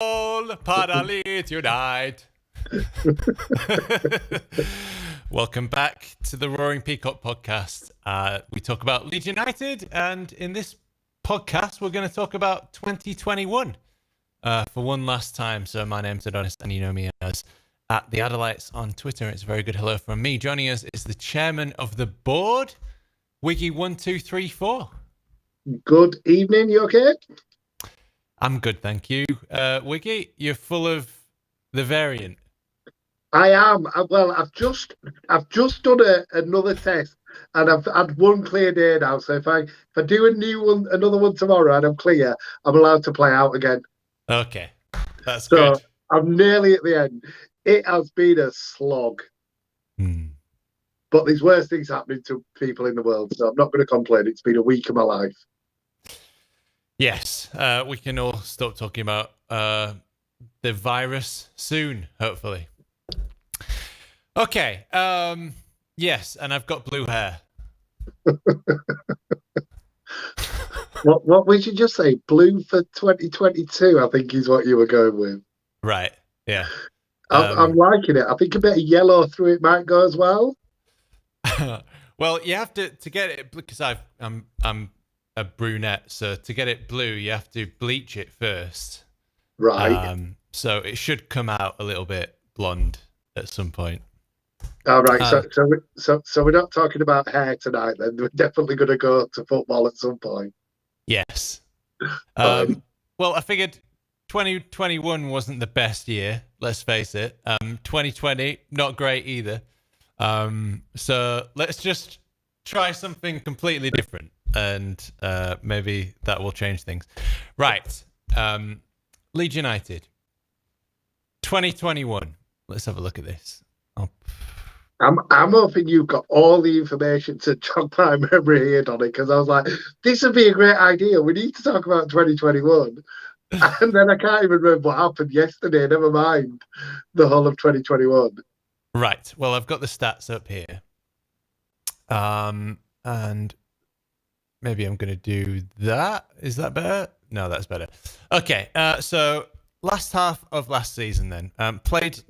Para Leeds unite. Welcome back to the Roaring Peacock podcast. We talk about Leeds United, and in this podcast, we're going to talk about 2021 for one last time. So my name's Adonis, and you know me as at the Adelites on Twitter. It's a very good hello from me. Joining us is the chairman of the board, Wiggy1234. Good evening. You okay? I'm good, thank you. Wiggy, you're full of the variant. I am. Well, I've just done another test, and I've had one clear day now. So if I do another one tomorrow, and I'm clear, I'm allowed to play out again. Okay, that's so good. I'm nearly at the end. It has been a slog, but there's worse things happening to people in the world, so I'm not going to complain. It's been a week of my life. Yes, we can all stop talking about the virus soon, hopefully. Okay, yes, and I've got blue hair. What we should just say, blue for 2022, I think is what you were going with. Right, yeah. I'm liking it. I think a bit of yellow through it might go as well. Well, you have to get it, because I'm a brunette, so to get it blue, you have to bleach it first. Right. So it should come out a little bit blonde at some point. All right. So we're not talking about hair tonight. Then we're definitely going to go to football at some point. Yes. Well, I figured 2021 wasn't the best year. Let's face it. 2020 not great either. So let's just try something completely different, and maybe that will change things. Right. Leeds United 2021. Let's have a look at this. I'm hoping you've got all the information to jog my memory here, Donny, because I was like, this would be a great idea. We need to talk about 2021. And then I can't even remember what happened yesterday, never mind the whole of 2021. Right. Well, I've got the stats up here. And maybe I'm going to do that. Is that better? No, that's better. Okay. So last half of last season then, played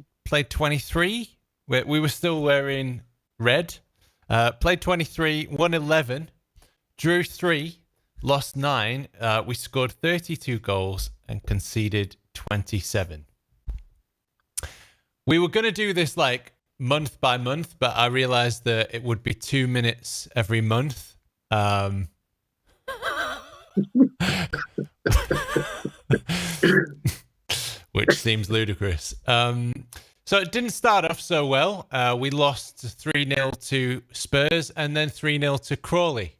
23. We were still wearing red. Played 23, won 11, drew 3, lost 9. We scored 32 goals and conceded 27. We were going to do this like month by month, but I realized that it would be 2 minutes every month. Which seems ludicrous. So it didn't start off so well. We lost 3-0 to Spurs and then 3-0 to Crawley.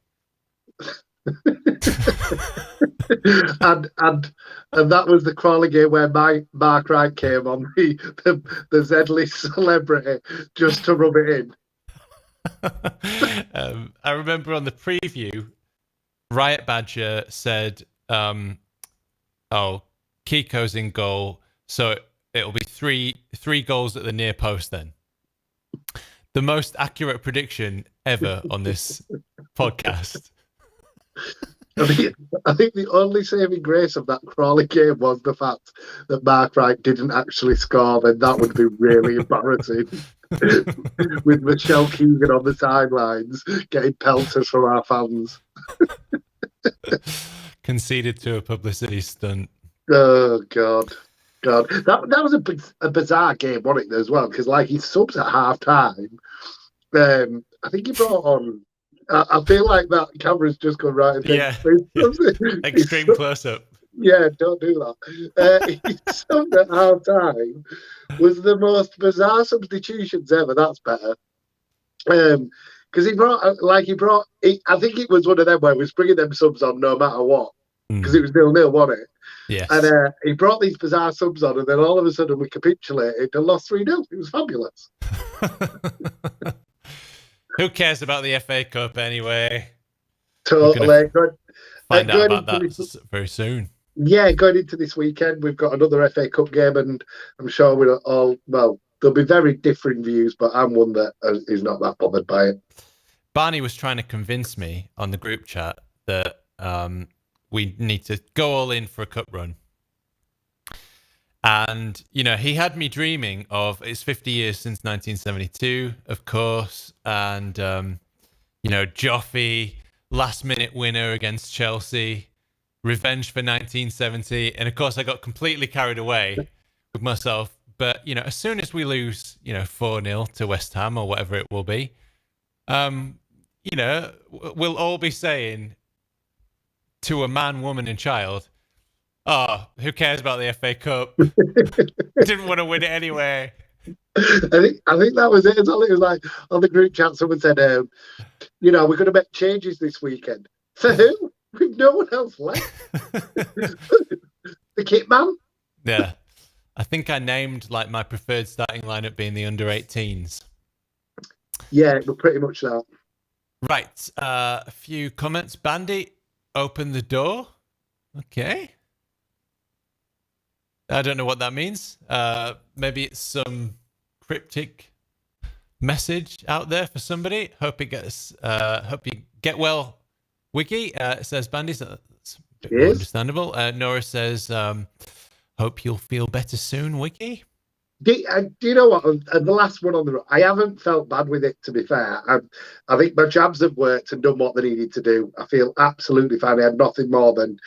and that was the Crawley game where Mark Wright came on the Z-list celebrity just to rub it in. I remember on the preview, Riot Badger said, Kiko's in goal, so it'll be three goals at the near post then. The most accurate prediction ever on this podcast. I think the only saving grace of that Crawley game was the fact that Mark Wright didn't actually score. Then that would be really embarrassing. With Michelle Keegan on the sidelines getting pelters from our fans. Conceded to a publicity stunt. Oh, God. That was a bizarre game, wasn't it, as well? Because, like, he subs at half-time. I think he brought on... I feel like that camera's just gone right. Yeah. Extreme close-up. Yeah, don't do that. He subbed at half-time. Was the most bizarre substitutions ever. That's better. Because he brought... I think it was one of them where he was bringing them subs on no matter what. Because it was 0-0, wasn't it? Yes. And he brought these bizarre subs on, and then all of a sudden we capitulated and lost 3-0. It was fabulous. Who cares about the FA Cup anyway? Totally. Find out about that very soon. Yeah, going into this weekend, we've got another FA Cup game, and I'm sure we're all, well, there'll be very different views, but I'm one that is not that bothered by it. Barney was trying to convince me on the group chat that we need to go all in for a cup run. And, he had me dreaming of, it's 50 years since 1972, of course. And, Joffy, last minute winner against Chelsea, revenge for 1970. And of course, I got completely carried away with myself. But, as soon as we lose, 4-0 to West Ham or whatever it will be, we'll all be saying to a man, woman, and child, oh, who cares about the FA Cup? Didn't want to win it anyway. I think that was it. It was like on the group chat, someone said, we're going to make changes this weekend. For who? With no one else left. The kit man? Yeah. I think I named like my preferred starting lineup being the under 18s. Yeah, but pretty much that. Right. A few comments. Bandy, open the door. Okay. I don't know what that means. Maybe it's some cryptic message out there for somebody. Hope you get well, Wiki. It says Bandy, so that's a bit more understandable. Nora says, hope you'll feel better soon, Wiki. Do you know what? And the last one on the I haven't felt bad with it, to be fair. I think my jabs have worked and done what they needed to do. I feel absolutely fine. I had nothing more than,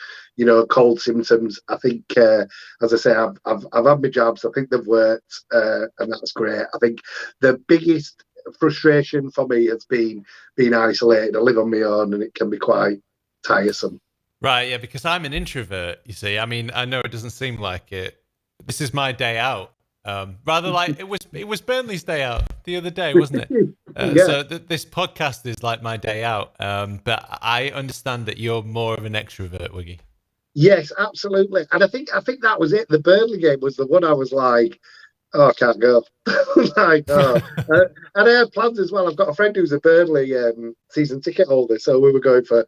cold symptoms. I think, as I say, I've had my jabs. I think they've worked, and that's great. I think the biggest frustration for me has been being isolated. I live on my own, and it can be quite tiresome. Right, yeah, because I'm an introvert, you see. I mean, I know it doesn't seem like it. This is my day out. Rather like it was Burnley's day out the other day, wasn't it? Yeah. So this podcast is like my day out. But I understand that you're more of an extrovert, Wiggy. Yes, absolutely. And I think that was it. The Burnley game was the one I was like, oh, I can't go. And I had plans as well. I've got a friend who's a Burnley season ticket holder. So we were going for,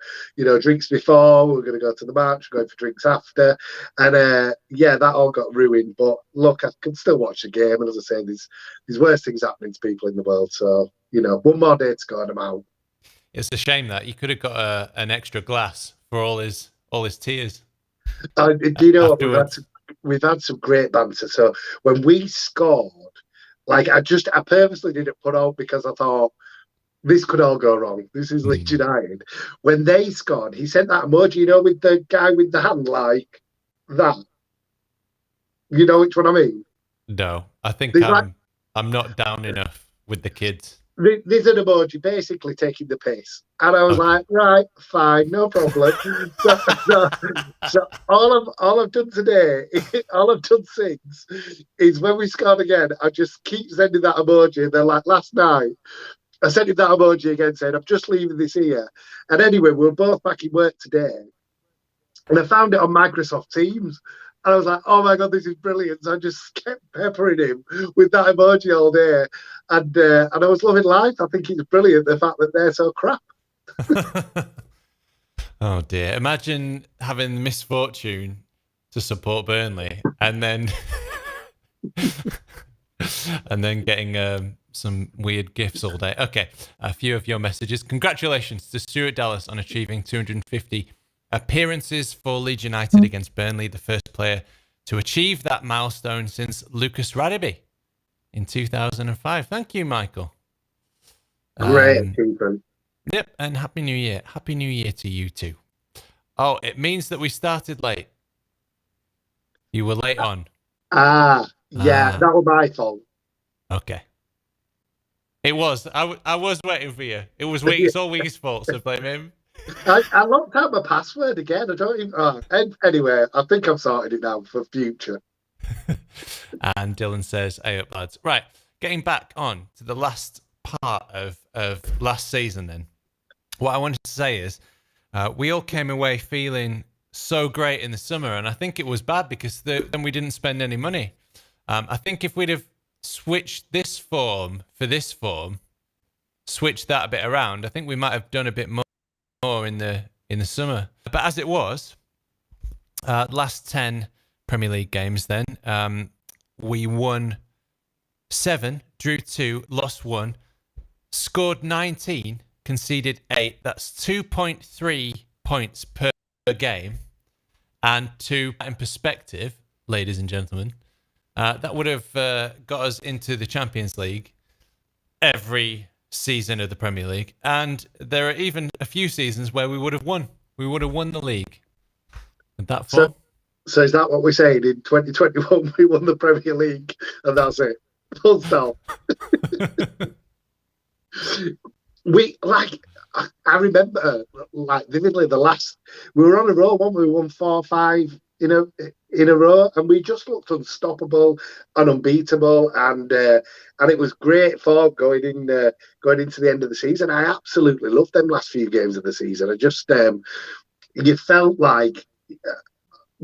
drinks before. We were going to go to the match, going for drinks after. And that all got ruined. But look, I can still watch the game. And as I say, there's worse things happening to people in the world. So, one more day to go and I'm out. It's a shame that you could have got an extra glass for all his tears. Do you know what? We've had some great banter. So when we scored, like I purposely didn't put out because I thought this could all go wrong. This is Leeds United. When they scored, he sent that emoji, with the guy with the hand like that. You know which one I mean? No, I think I'm not down enough with the kids. There's an emoji basically taking the piss. And I was like, right, fine, no problem. so all I've done today, all I've done since, is when we scored again, I just keep sending that emoji. And then like last night, I sent him that emoji again saying, I'm just leaving this here. And anyway, we were both back in work today. And I found it on Microsoft Teams. And I was like, oh my God, this is brilliant. So I just kept peppering him with that emoji all day. And I was loving life. I think it's brilliant, the fact that they're so crap. Oh dear. Imagine having the misfortune to support Burnley and then getting some weird gifts all day. Okay, a few of your messages. Congratulations to Stuart Dallas on achieving 250 appearances for Leeds United against Burnley, the first player to achieve that milestone since Lucas Radebe in 2005. Thank you, Michael. Great achievement. Yep, and Happy New Year. Happy New Year to you too. Oh, it means that we started late. You were late on. That was my fault. Okay. It was. I was waiting for you. It was Wiggy's. It's all Wiggy's fault, so blame him. I locked out my password again. I don't even. Anyway, I think I've sorted it now for future. And Dylan says, "Hey up, lads." Right, getting back on to the last part of last season. Then, what I wanted to say is, we all came away feeling so great in the summer, and I think it was bad because then we didn't spend any money. I think if we'd have switched this form for this form, switched that a bit around, I think we might have done a bit more in the summer. But as it was, last 10 Premier League games then, we won 7, drew 2, lost 1, scored 19, conceded 8. That's 2.3 points per game. And to put in perspective, ladies and gentlemen, That would have got us into the Champions League every season of the Premier League, and there are even a few seasons where we would have won. We would have won the league with that So, form. so is that what we're saying? In 2021, we won the Premier League, and that's it. Full stop. We like. I remember like vividly the last. We were on a roll, weren't we? We won 4-5 in a row, and we just looked unstoppable and unbeatable, and it was great form going into the end of the season. I absolutely loved them last few games of the season. I just you felt like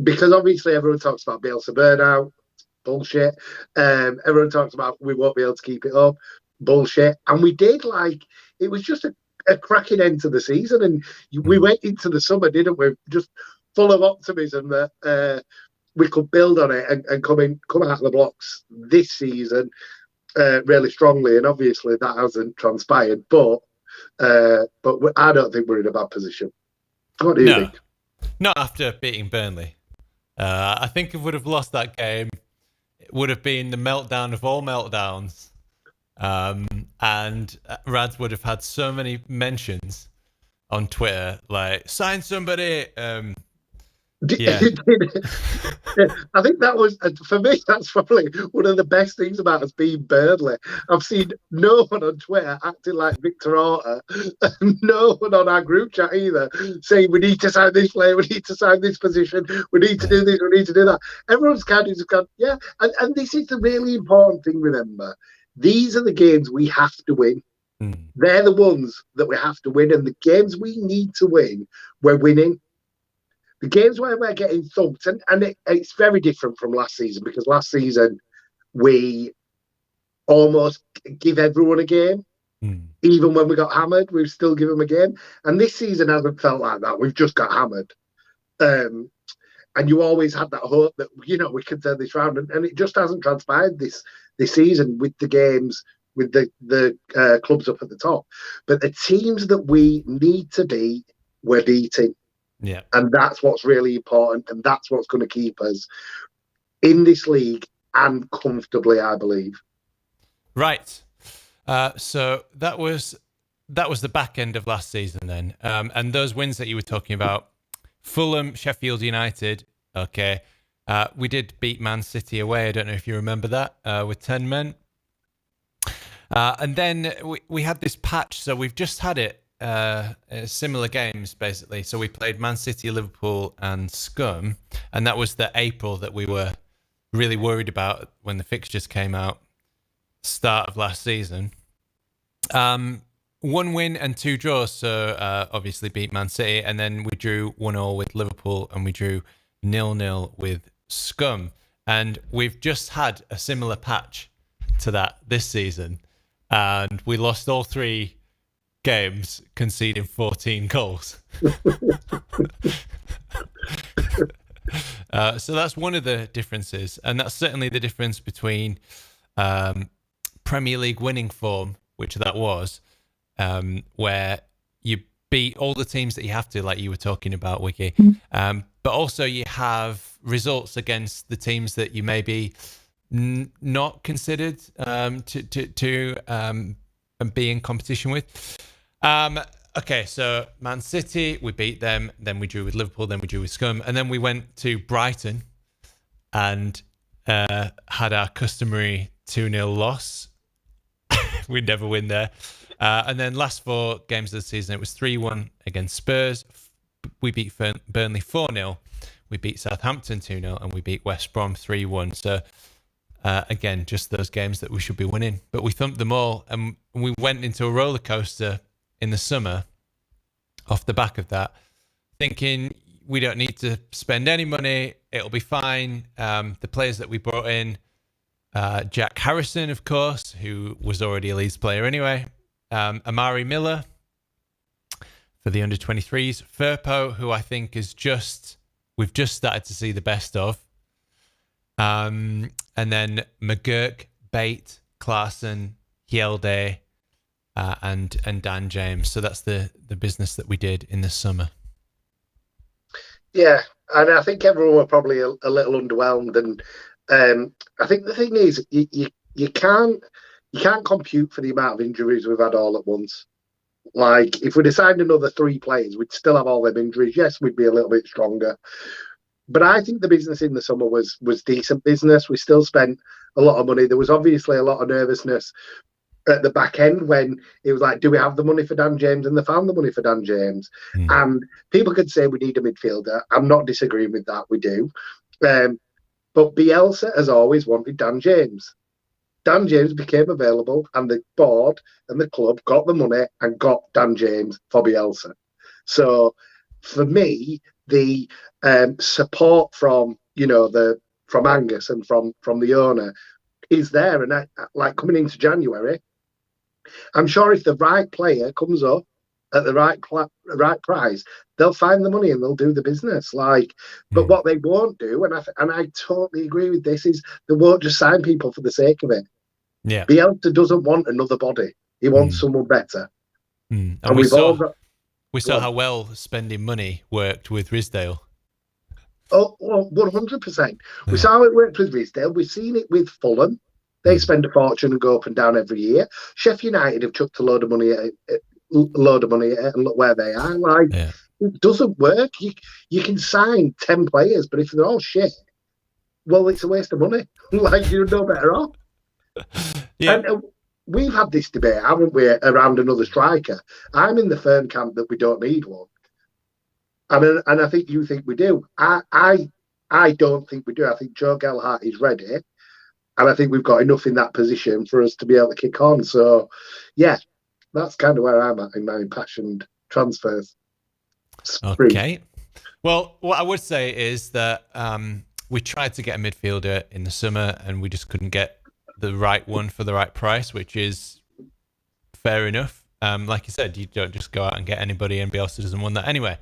because obviously everyone talks about Bielsa burnout, bullshit. Everyone talks about we won't be able to keep it up, bullshit, and we did. Like it was just a cracking end to the season, and we went into the summer, didn't we? Just full of optimism that we could build on it and come out of the blocks this season really strongly. And obviously that hasn't transpired, but I don't think we're in a bad position. What do you think? Not after beating Burnley. I think if we would have lost that game, it would have been the meltdown of all meltdowns. And Rads would have had so many mentions on Twitter, like, sign somebody. Yeah. I think that was, for me, that's probably one of the best things about us being Burnley. I've seen no one on Twitter acting like Victor Orta, and no one on our group chat either saying, we need to sign this player, we need to sign this position, we need to do this, we need to do that. Everyone's kind of just gone, yeah. And this is the really important thing, remember. These are the games we have to win. They're the ones that we have to win. And the games we need to win, we're winning. The games where we're getting thumped, and it's very different from last season, because last season we almost give everyone a game. Even when we got hammered, we've still given them a game. And this season hasn't felt like that. We've just got hammered. And you always had that hope that, we could turn this round. And it just hasn't transpired this season with the games, with the clubs up at the top. But the teams that we need to beat, we're beating. Yeah. And that's what's really important. And that's what's going to keep us in this league and comfortably, I believe. Right. So that was the back end of last season then. And those wins that you were talking about, Fulham, Sheffield United. Okay. We did beat Man City away. I don't know if you remember that, with 10 men. And then we had this patch. So we've just had it. Similar games basically. So we played Man City, Liverpool, and Scum, and that was the April that we were really worried about when the fixtures came out, start of last season. 1 win and 2 draws. So obviously beat Man City, and then we drew 1-1 with Liverpool, and we drew 0-0 with Scum. And we've just had a similar patch to that this season, and we lost all 3 games, conceding 14 goals. So that's one of the differences, and that's certainly the difference between Premier League winning form, which that was, where you beat all the teams that you have to, like you were talking about, Wiki, but also you have results against the teams that you maybe not considered to be in competition with. Okay, so Man City, we beat them, then we drew with Liverpool, then we drew with Scum, and then we went to Brighton and had our customary 2-0 loss. We never win there. And then last 4 games of the season, it was 3-1 against Spurs. We beat Burnley 4-0. We beat Southampton 2-0, and we beat West Brom 3-1. So again, just those games that we should be winning. But we thumped them all, and we went into a roller coaster in the summer off the back of that, thinking we don't need to spend any money, it'll be fine. The players that we brought in, Jack Harrison, of course, who was already a Leeds player anyway, Amari Miller for the under-23s, Firpo, who I think we've just started to see the best of, and then McGurk, Bate, Klaassen, Hjelde, and Dan James. So that's the business that we did in the summer. Yeah, and I think everyone were probably a little underwhelmed, and I think the thing is, you can't compute for the amount of injuries we've had all at once. Like, if we'd assigned another 3 players, we'd still have all them injuries. Yes, we'd be a little bit stronger. But I think the business in the summer was decent business. We still spent a lot of money. There was obviously a lot of nervousness at the back end when it was like, do we have the money for Dan James? And they found the money for Dan James. And people could say we need a midfielder. I'm not disagreeing with that. We do. But Bielsa has always wanted Dan James. Dan James became available, and the board and the club got the money and got Dan James for Bielsa. So for me, the support from from Angus and from the owner is there. And like coming into January, I'm sure if the right player comes up at the right price, they'll find the money and they'll do the business. But what they won't do, and I totally agree with this, is they won't just sign people for the sake of it. Yeah, Bielsa doesn't want another body; he wants someone better. And we saw how well spending money worked with Ridsdale. Oh, 100%. We saw it worked with Ridsdale. We've seen it with Fulham. They spend a fortune and go up and down every year. Sheffield United have chucked a load of money at it, and look where they are. It doesn't work. You can sign 10 players, but if they're all shit, well, it's a waste of money. You're no better off. Yeah. And we've had this debate, haven't we, around another striker. I'm in the firm camp that we don't need one. And I think you think we do. I don't think we do. I think Joe Gelhardt is ready. And I think we've got enough in that position for us to be able to kick on. So, yeah, that's kind of where I'm at in my impassioned transfers. Okay. Well, what I would say is that we tried to get a midfielder in the summer and we just couldn't get the right one for the right price, which is fair enough. Like you said, you don't just go out and get anybody, and Bielsa doesn't want that anyway.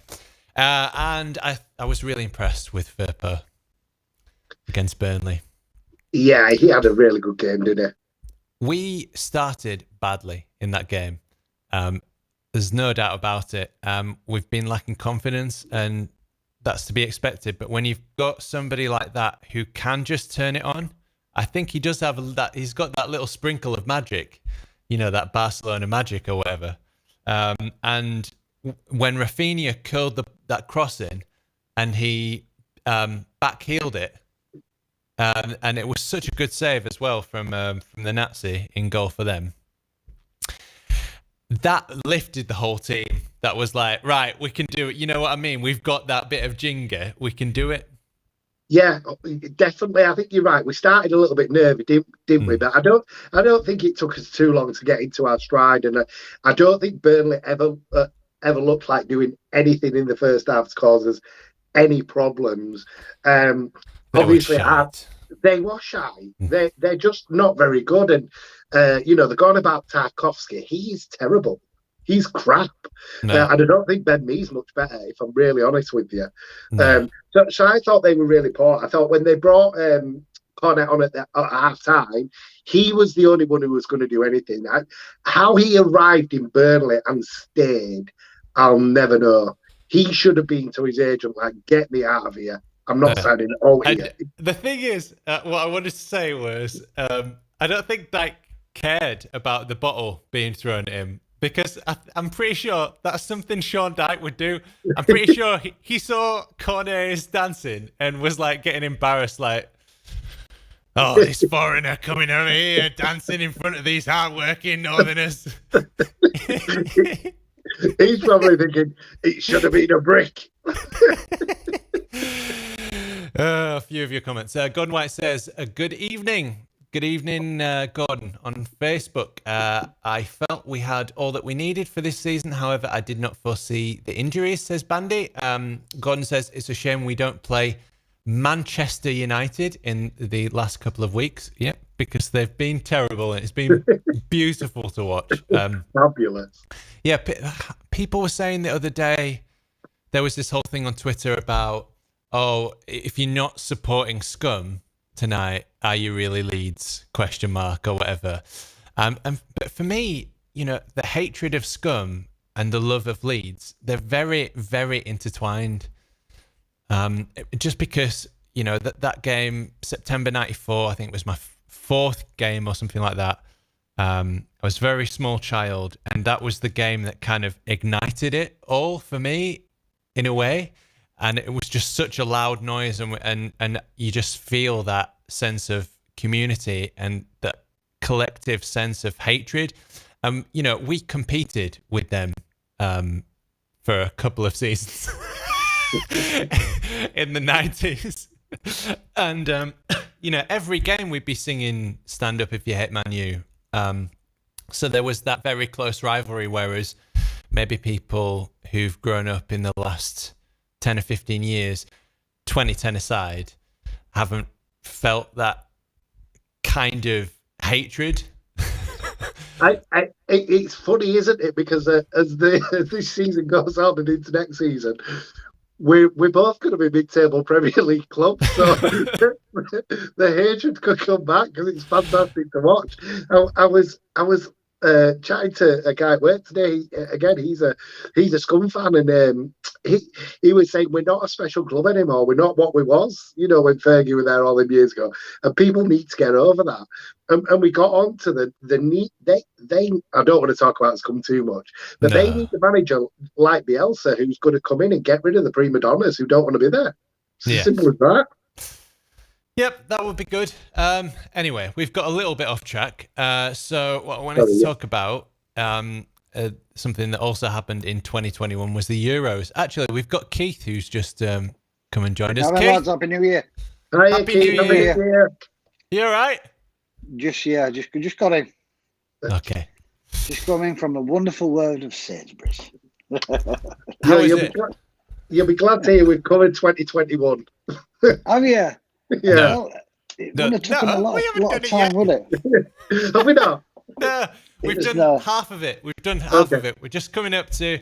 And I was really impressed with Firpo against Burnley. Yeah, he had a really good game, didn't he? We started badly in that game. There's no doubt about it. We've been lacking confidence, and that's to be expected. But when you've got somebody like that who can just turn it on, I think he does have that. He's got that little sprinkle of magic, that Barcelona magic or whatever. And when Rafinha curled that cross in, and he backheeled it, and it was such a good save as well from the Nazi in goal for them. That lifted the whole team. That was like, right, we can do it. You know what I mean? We've got that bit of Jenga. We can do it. Yeah, definitely. I think you're right. We started a little bit nervy, didn't we? But I don't think it took us too long to get into our stride, and I don't think Burnley ever looked like doing anything in the first half to cause us any problems. Obviously, they were shy. They're just not very good, and they're going about Tarkovsky. He's terrible. He's crap. No. And I don't think Ben Mee's much better, if I'm really honest with you. No. So I thought they were really poor. I thought when they brought Cornet on at half time, he was the only one who was going to do anything. How he arrived in Burnley and stayed, I'll never know. He should have been to his agent, like, get me out of here. I'm not signing all here. The thing is, what I wanted to say was, I don't think Dyke cared about the bottle being thrown at him, because I'm pretty sure that's something Sean Dyke would do. I'm pretty sure he saw Cornet's dancing and was like getting embarrassed, like, oh, this foreigner coming over here dancing in front of these hardworking northerners. He's probably thinking it should have been a brick. A few of your comments. Gordon White says, good evening. Good evening, Gordon, on Facebook. I felt we had all that we needed for this season. However, I did not foresee the injuries, says Bandy. Gordon says, it's a shame we don't play Manchester United in the last couple of weeks. Yep, because they've been terrible and it's been beautiful to watch. Fabulous. Yeah, people were saying the other day, there was this whole thing on Twitter about, oh, if you're not supporting Scum tonight, are you really Leeds? ? Or whatever. But for me, the hatred of Scum and the love of Leeds, they're very, very intertwined. Just because, that game, September 94, I think was my fourth game or something like that. I was a very small child, and that was the game that kind of ignited it all for me in a way. And it was just such a loud noise, and you just feel that sense of community and that collective sense of hatred. We competed with them for a couple of seasons in the 90s. And, every game we'd be singing Stand Up If You Hate Man U. So there was that very close rivalry, whereas maybe people who've grown up in the last 10 or 15 years, 2010 aside, haven't felt that kind of hatred. It's funny, isn't it? Because as this season goes on and into next season, we're both going to be mid-table Premier League clubs, so the hatred could come back because it's fantastic to watch. I was chatting to a guy at work today. Again, he's a Scum fan, and he was saying we're not a special club anymore. We're not what we was, when Fergie were there all them years ago, and people need to get over that. And we got on to the need. They I don't want to talk about Scum too much, but they need a manager like Bielsa who's going to come in and get rid of the prima donnas who don't want to be there. It's as simple as that. Yep, that would be good. Anyway, we've got a little bit off track. So what I wanted to talk about, something that also happened in 2021 was the Euros. Actually, we've got Keith who's just come and joined us. Keith, Happy New Year. Hi, Happy Keith, New Year. You all right? Just got in. Okay. Just coming from the wonderful world of Sainsbury's. How is it? You'll be glad to hear we've covered 2021. Have you? Yeah. Well, it wouldn't have taken a lot of time, would it? Have we not? No, we've done half of it. We've done half of it. We're just coming up to...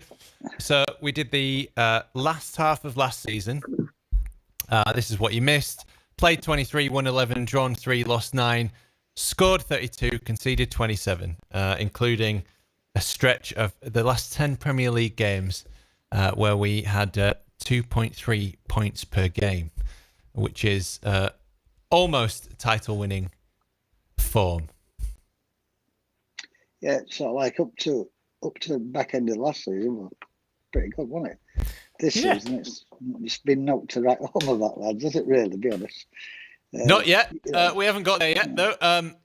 So we did the last half of last season. This is what you missed. Played 23, won 11, drawn 3, lost 9, scored 32, conceded 27, including a stretch of the last 10 Premier League games where we had 2.3 points per game, which is almost title-winning form. Yeah, so like up to the back end of last season was pretty good, wasn't it? This season it's been knocked to right home of that, lads. Does it really? To be honest. Not yet. We haven't got there yet, though.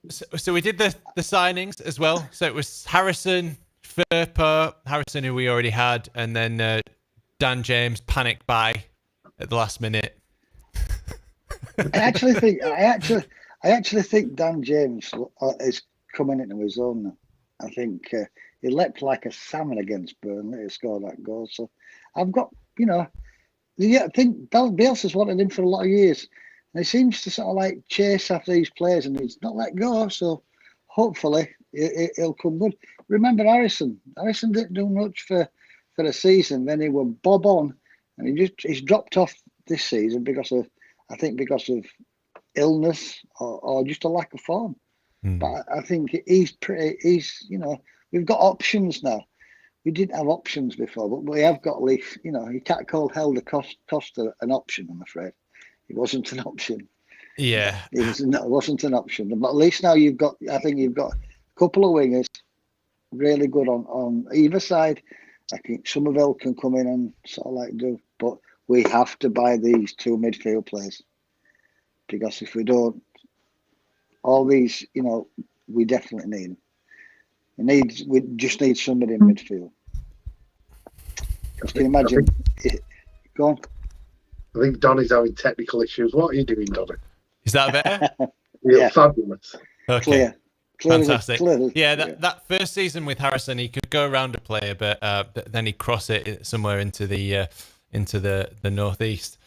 So we did the signings as well. So it was Harrison, Harrison, who we already had, and then Dan James panicked buy at the last minute. I actually think Dan James is coming into his own now. I think he leapt like a salmon against Burnley to score that goal. So I've got, I think Bielsa's wanted him for a lot of years. And he seems to sort of like chase after these players and he's not let go. So hopefully he'll come good. Remember Harrison? Harrison didn't do much for a season. Then he was bob on and he's dropped off this season because of illness or just a lack of form. But I think we've got options now. We didn't have options before, but we have got Leaf. You can't call Helder Costa an option, I'm afraid. It wasn't an option. Yeah. It wasn't an option. But at least now you've got a couple of wingers really good on either side. I think Somerville can come in and sort of like do, but we have to buy these two midfield players because if we don't, all these, we definitely need them. We just need somebody in midfield. Can you imagine? Go on. I think Donny's having technical issues. What are you doing, Donny? Is that better? Yeah, fabulous. Okay. Clear, fantastic. Clear. Yeah, that first season with Harrison, he could go around a player, but then he'd cross it somewhere into the northeast.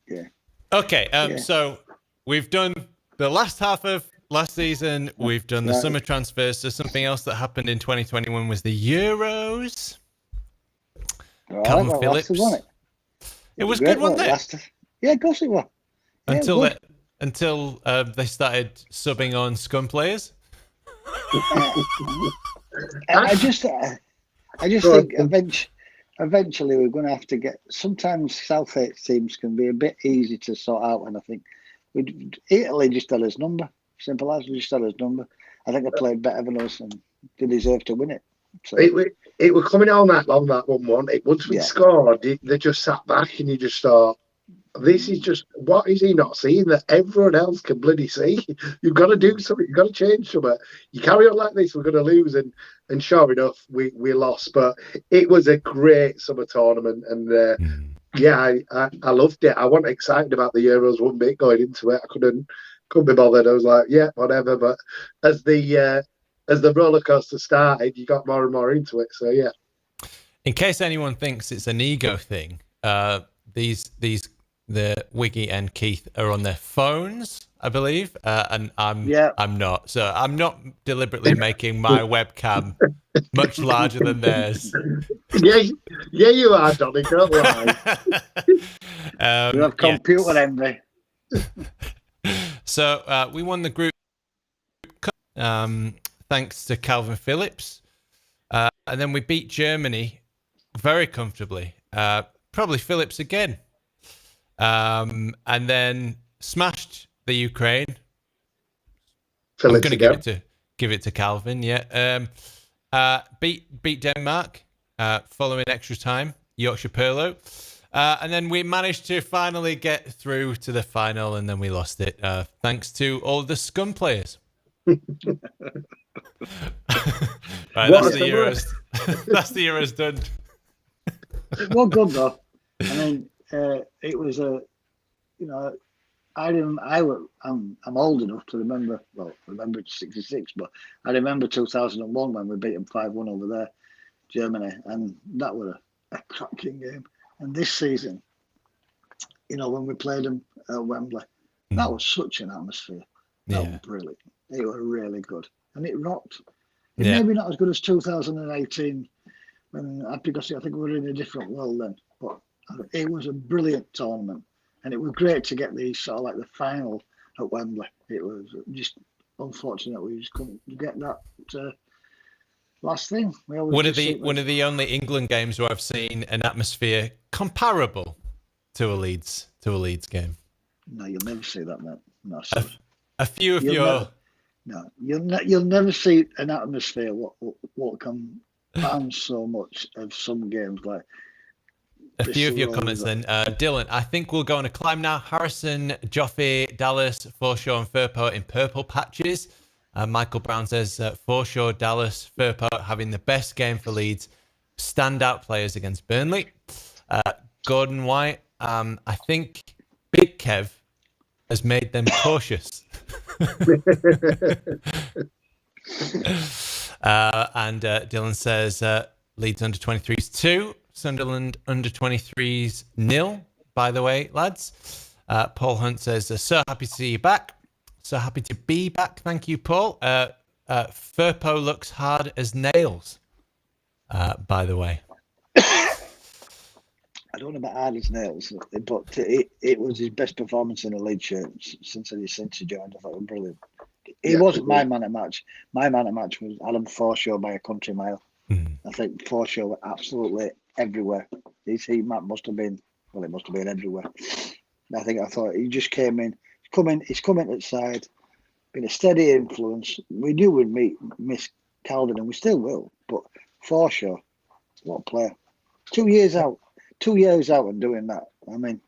Yeah. Okay. So we've done the last half of last season. We've done the summer transfers. So something else that happened in 2021 was the Euros. Calvin Phillips. It was good, wasn't it? Yeah, of course it was. Yeah, until they started subbing on Scum players. I just think eventually we're going to have to get. Sometimes South 8 teams can be a bit easy to sort out, and I think Italy just had his number. Simple as, just had his number. I think they played better than us and they deserve to win it. So it was coming all night long, that 1-1. Once we scored, they just sat back and you just thought, this is just, what is he not seeing that everyone else can bloody see? You've got to do something. You've got to change something. You carry on like this, we're going to lose. And sure enough, we lost. But it was a great summer tournament. And I loved it. I wasn't excited about the Euros one bit going into it. I couldn't be bothered. I was like, yeah, whatever. But as the roller coaster started, you got more and more into it. So yeah. In case anyone thinks it's an ego thing, the Wiggy and Keith are on their phones, I believe, and I'm not. So I'm not deliberately making my webcam much larger than theirs. Yeah, you are, Johnny. Don't lie. You have computer envy. So we won the group thanks to Calvin Phillips, and then we beat Germany very comfortably. Probably Phillips again. And then smashed the Ukraine. Phillips I'm going to give it to Calvin. Yeah. Beat Denmark following extra time. Yorkshire Perlo. And then we managed to finally get through to the final, and then we lost it thanks to all the scum players. Right, that's the Euros. That's the Euros done. Well, good though. I mean, it was I'm old enough to remember. Well, remember 66, but I remember 2001 when we beat them 5-1 over there, Germany, and that was a cracking game. And this season, when we played them at Wembley, that was such an atmosphere. That was brilliant. It was really good, and it rocked. Maybe not as good as 2018, because I think we were in a different world then. But it was a brilliant tournament, and it was great to get the sort of like the final at Wembley. It was just unfortunate we just couldn't get that last thing. One of the only England games where I've seen an atmosphere comparable to a Leeds game. No, you'll never see that, mate. No, a few of your. You'll never see an atmosphere what can bounce so much of some games like. A few of your comments then. Dylan, I think we'll go on a climb now. Harrison, Joffe, Dallas, Forshaw and Firpo in purple patches. Michael Brown says Forshaw, Dallas, Firpo having the best game for Leeds. Standout players against Burnley. Gordon White, I think Big Kev has made them cautious. And Dylan says Leeds under 23s 2. Sunderland under 23s 0, by the way, lads. Paul Hunt says, so happy to see you back. So happy to be back. Thank you, Paul. Firpo looks hard as nails, by the way. I don't know about hard as nails, but it was his best performance in a Leeds shirt since he joined. I thought it was brilliant. He wasn't my man at match. My man at match was Alan Forshaw by a country mile. I think Forshaw were absolutely everywhere. His heat map must have been everywhere. I thought he just came in. He's coming to the side, been a steady influence. We knew we'd miss Calvin, and we still will. But Forshaw, what a player! 2 years out and doing that. I mean,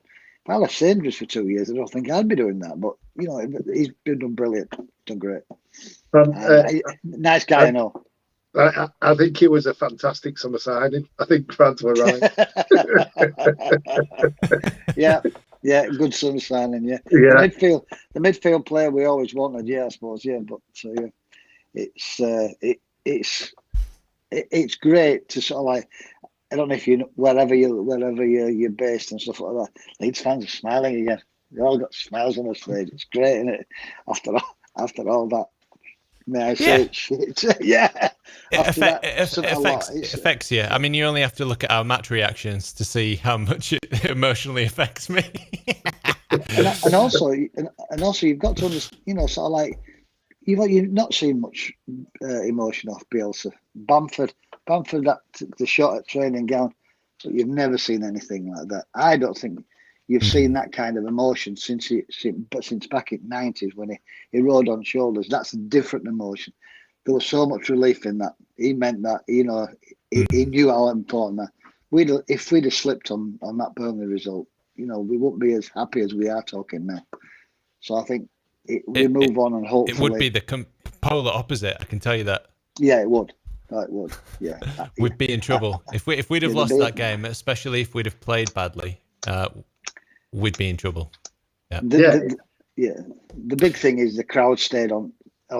if I left Sainsbury's for 2 years, I don't think I'd be doing that. But he's been done brilliant, done great. Nice guy, I know. I think it was a fantastic summer signing. I think fans were right. Yeah, good summer signing. Yeah. The midfield player we always wanted. Yeah, I suppose. Yeah, but it's great to sort of like. I don't know if wherever you're based and stuff like that. Leeds fans are smiling again. They all got smiles on their face. It's great, isn't it? After all that. May I say shit? Yeah. It affects you. I mean, you only have to look at our match reactions to see how much it emotionally affects me. and also, you've got to understand, sort of like, you've not seen much emotion off Bielsa. Bamford, the shot at training ground. So you've never seen anything like that. I don't think you've seen that kind of emotion since back in '90s when he rode on shoulders. That's a different emotion. There was so much relief in that. He meant that, you know, he knew how important that. If we'd have slipped on that Burnley result, you know, we wouldn't be as happy as we are talking now. So I think we move on and hopefully... It would be the polar opposite, I can tell you that. Yeah, it would. It would, yeah. We'd be in trouble. If we'd have lost that game, especially if we'd have played badly, we'd be in trouble. Yeah. The big thing is the crowd stayed on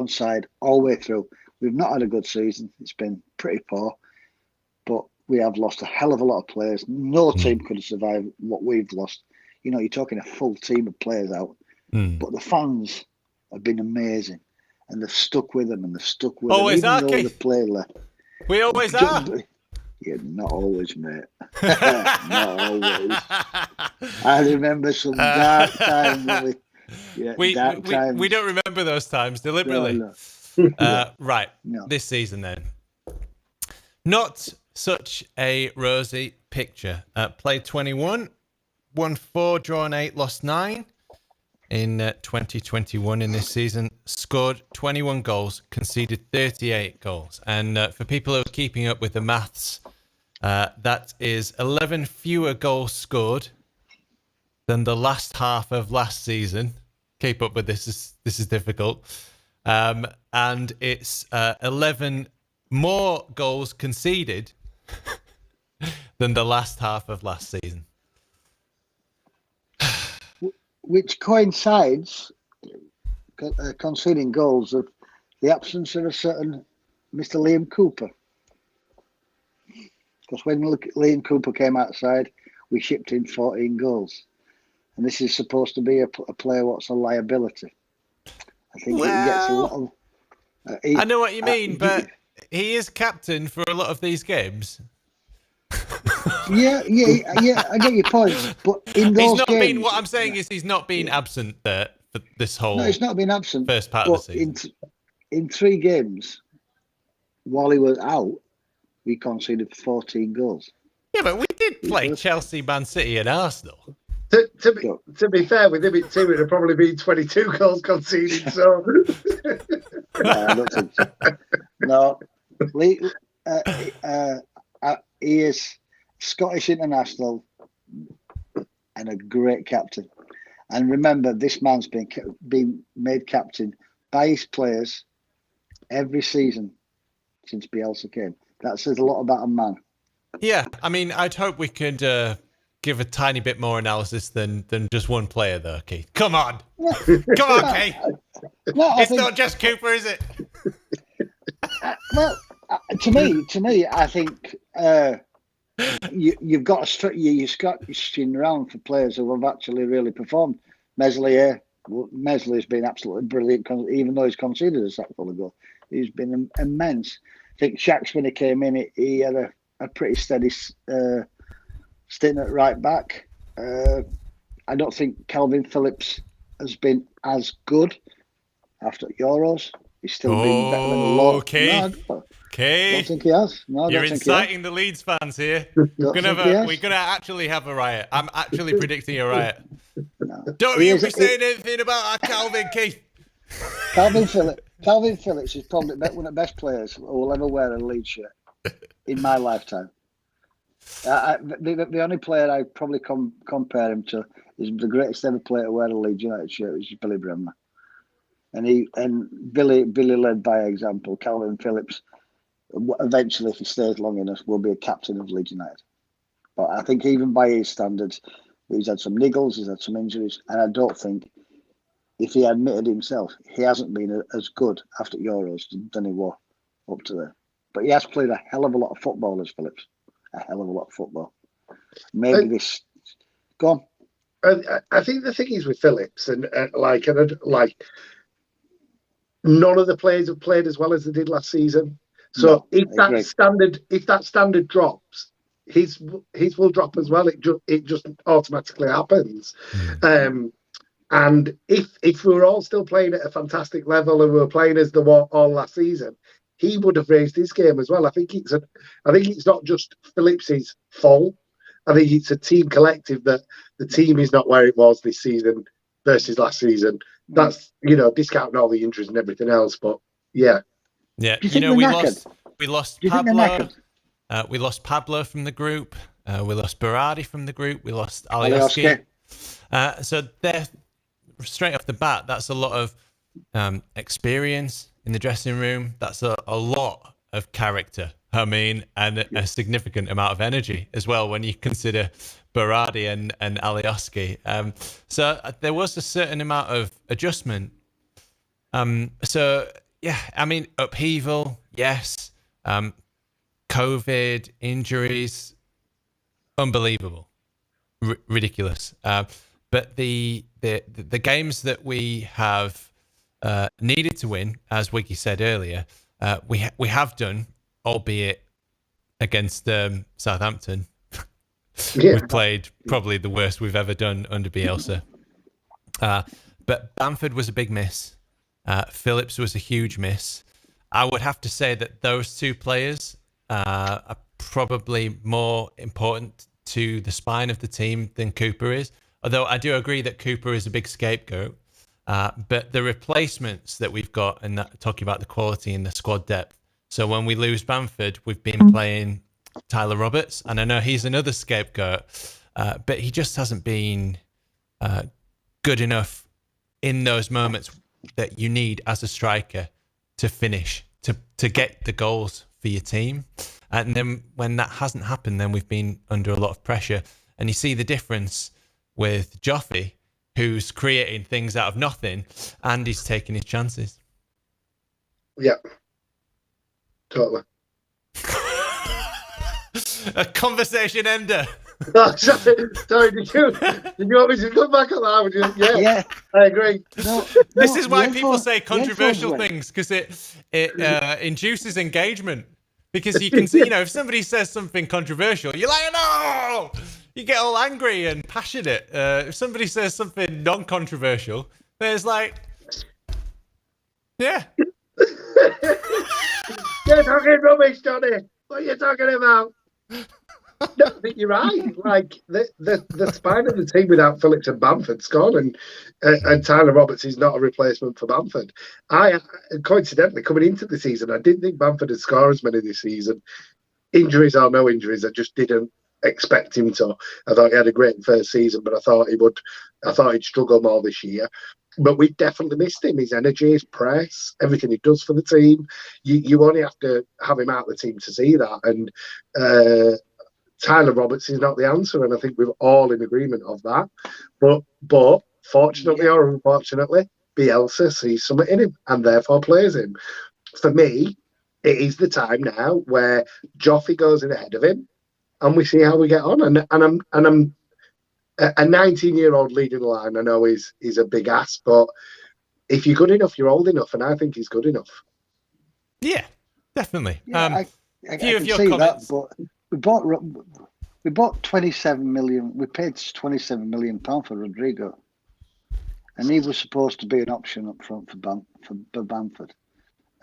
side all the way through. We've not had a good season. It's been pretty poor, but we have lost a hell of a lot of players. No team could have survived what we've lost. You know, you're talking a full team of players out, but the fans have been amazing, and they've stuck with them, and they've stuck with always them. Always are, the play left. We always are. Yeah, not always, mate. Not always. I remember some dark times. We don't remember those times deliberately. No. Right. No. This season then. Not such a rosy picture. Played 21, won 4, drawn 8, lost 9 in 2021 in this season. Scored 21 goals, conceded 38 goals. And for people who are keeping up with the maths, that is 11 fewer goals scored than the last half of last season. Keep up with this. This is difficult. And it's 11 more goals conceded than the last half of last season. Which coincides, conceding goals, of the absence of a certain Mr. Liam Cooper. Because when Liam Cooper came outside, we shipped in 14 goals. And this is supposed to be a player what's a liability. I think he gets a lot of... I know what you mean, but he is captain for a lot of these games. Yeah, I get your point. But in those games... What I'm saying is he's not been absent there for this whole... No, he's not been absent. First part of the season. In 3 games, while he was out, we conceded 14 goals. Yeah, but we did play Chelsea, Man City and Arsenal. To be fair, with him in 2, it'd have probably been 22 goals conceded. So no, I don't think so. No, he is Scottish international and a great captain. And remember, this man's been made captain by his players every season since Bielsa came. That says a lot about a man. Yeah, I mean, I'd hope we could give a tiny bit more analysis than just one player, though, Keith. Come on. Come on, Keith. It's not just Cooper, is it? To me, I think you've got to you're scratching around for players who have actually really performed. Meslier has been absolutely brilliant, even though he's conceded a sack full of goals. He's been immense. I think Shaxx, when he came in, he had a pretty steady stint at right back. I don't think Calvin Phillips has been as good after Euros. He's still been better than a lot. Okay. I don't think he has. No, You're inciting the Leeds fans here. We're gonna actually have a riot. I'm actually predicting a riot. No. Don't you be saying anything about our Calvin, Keith. Calvin Phillips is probably one of the best players who will ever wear a Leeds shirt in my lifetime. The only player I'd probably compare him to is the greatest ever player to wear a Leeds United shirt, which is Billy Bremmer. And Billy led by example. Calvin Phillips, eventually, if he stays long enough, will be a captain of Leeds United. But I think even by his standards, he's had some niggles, he's had some injuries, and I don't think, if he admitted himself, he hasn't been as good after Euros than he was up to there. But he has played a hell of a lot of football as Phillips. A hell of a lot of football. Maybe this... Go on. I think the thing is with Phillips, and none of the players have played as well as they did last season. So if that standard drops, his will drop as well. It just automatically happens. And if we were all still playing at a fantastic level and we were playing as they were all last season, he would have raised his game as well. I think it's not just Phillips's fault I think it's a team collective that the team is not where it was this season versus last season. That's, discounting all the injuries and everything else. But yeah. Yeah. Do you think they're knackered? We lost Do you think they're Pablo. knackered? We lost Pablo from the group. We lost Berardi from the group. We lost Alioski. So they're straight off the bat. That's a lot of experience in the dressing room. That's a lot of character. I mean, and a significant amount of energy as well when you consider Berardi and Alioski. So there was a certain amount of adjustment. So yeah, I mean, upheaval, yes. COVID, injuries, unbelievable, ridiculous. But the games that we have needed to win, as Wiggy said earlier, we have done, albeit against Southampton. Yeah. We've played probably the worst we've ever done under Bielsa. But Bamford was a big miss. Phillips was a huge miss. I would have to say that those two players are probably more important to the spine of the team than Cooper is. Although I do agree that Cooper is a big scapegoat. But the replacements that we've got, and talking about the quality in the squad depth. So when we lose Bamford, we've been playing Tyler Roberts, and I know he's another scapegoat, but he just hasn't been good enough in those moments that you need as a striker to finish, to get the goals for your team. And then when that hasn't happened, then we've been under a lot of pressure. And you see the difference with Joffy, who's creating things out of nothing, and he's taking his chances. Yeah. Totally. A conversation ender. Oh, sorry, did you want me to come back on that? Yeah, I agree. This is why people say controversial things, because it induces engagement. Because you can see, if somebody says something controversial, you're like, no! You get all angry and passionate. If somebody says something non-controversial, there's like, yeah. You're talking rubbish, Johnny. What are you talking about? No, I think you're right. Like the spine of the team without Phillips and Bamford's gone, and Tyler Roberts is not a replacement for Bamford. I coincidentally, coming into the season, I didn't think Bamford would score as many this season. Injuries or no injuries, I just didn't expect him to. I thought he had a great first season, but I thought he'd struggle more this year. But we definitely missed him. His energy, his press, everything he does for the team. You only have to have him out of the team to see that. And Tyler Roberts is not the answer, and I think we're all in agreement of that. But fortunately or unfortunately, Bielsa sees something in him and therefore plays him. For me, it is the time now where Joffy goes in ahead of him, and we see how we get on. And I'm a 19-year-old leading the line. I know he's a big ass, but if you're good enough, you're old enough, and I think he's good enough. Yeah, definitely. Yeah, I few of can your see comments. that, but we bought 27 million. We paid 27 million pound for Rodrigo, and he was supposed to be an option up front for Bamford.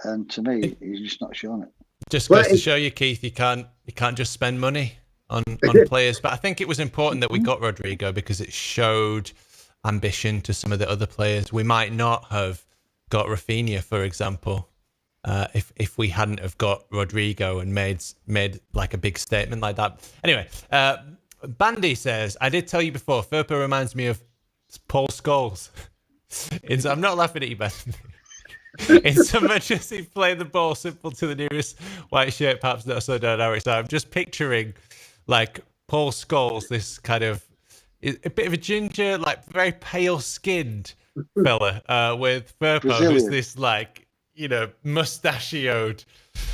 And to me, he's just not shown it. Just goes to show you, Keith, you can't just spend money on players. But I think it was important that we got Rodrigo because it showed ambition to some of the other players. We might not have got Rafinha, for example, if we hadn't have got Rodrigo and made like a big statement like that. Anyway, Bandy says, I did tell you before, Furpa reminds me of Paul Scholes. I'm not laughing at you, Bandy. In so much as he played the ball simple to the nearest white shirt, perhaps not so dynamic. So I'm just picturing like Paul Scholes, this kind of a bit of a ginger, like very pale skinned fella, with Furpo, who's this like, mustachioed